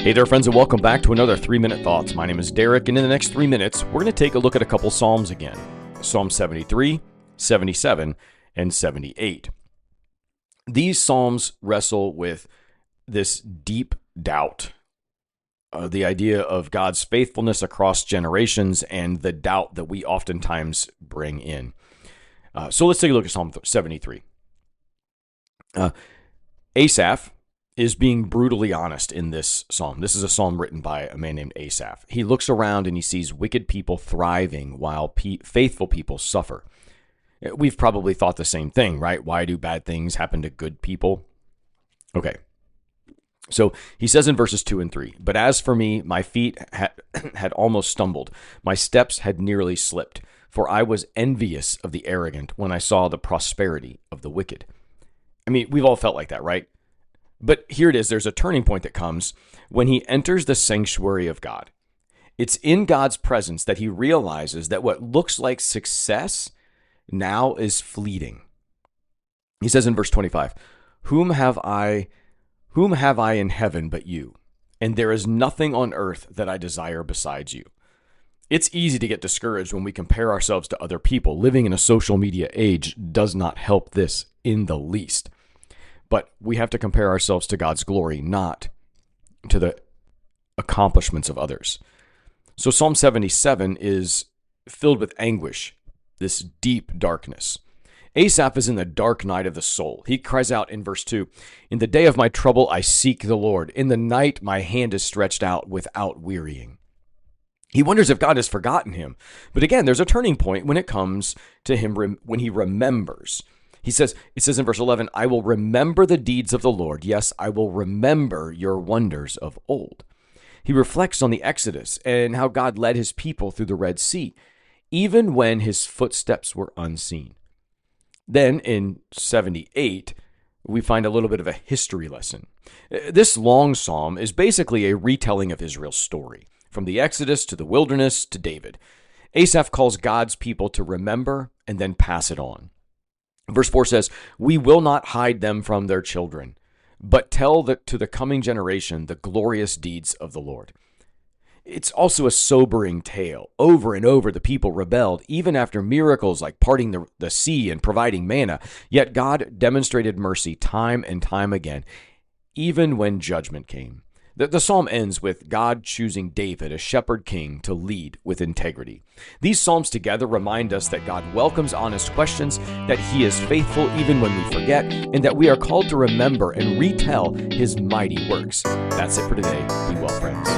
Hey there, friends, and welcome back to another 3-Minute Thoughts. My name is Derek, and in the next 3 minutes, we're going to take a look at a couple Psalms again. Psalm 73, 77, and 78. These Psalms wrestle with this deep doubt, the idea of God's faithfulness across generations and the doubt that we oftentimes bring in. So let's take a look at Psalm 73. Asaph is being brutally honest in this psalm. This is a psalm written by a man named Asaph. He looks around and he sees wicked people thriving while faithful people suffer. We've probably thought the same thing, right? Why do bad things happen to good people? Okay. So he says in verses 2 and 3, "But as for me, my feet had almost stumbled. My steps had nearly slipped, for I was envious of the arrogant when I saw the prosperity of the wicked." I mean, we've all felt like that, right? But here it is. There's a turning point that comes when he enters the sanctuary of God. It's in God's presence that he realizes that what looks like success now is fleeting. He says in verse 25, Whom have I in heaven but you? And there is nothing on earth that I desire besides you." It's easy to get discouraged when we compare ourselves to other people. Living in a social media age does not help this in the least. But we have to compare ourselves to God's glory, not to the accomplishments of others. So Psalm 77 is filled with anguish, this deep darkness. Asaph is in the dark night of the soul. He cries out in verse 2, "In the day of my trouble I seek the Lord. In the night my hand is stretched out without wearying." He wonders if God has forgotten him. But again, there's a turning point when it comes to him when he remembers. It says in verse 11, "I will remember the deeds of the Lord. Yes, I will remember your wonders of old." He reflects on the Exodus and how God led his people through the Red Sea, even when his footsteps were unseen. Then in 78, we find a little bit of a history lesson. This long psalm is basically a retelling of Israel's story, from the Exodus to the wilderness to David. Asaph calls God's people to remember and then pass it on. Verse 4 says, "We will not hide them from their children, but tell to the coming generation the glorious deeds of the Lord." It's also a sobering tale. Over and over, the people rebelled, even after miracles like parting the sea and providing manna. Yet God demonstrated mercy time and time again, even when judgment came. The psalm ends with God choosing David, a shepherd king, to lead with integrity. These psalms together remind us that God welcomes honest questions, that he is faithful even when we forget, and that we are called to remember and retell his mighty works. That's it for today. Be well, friends.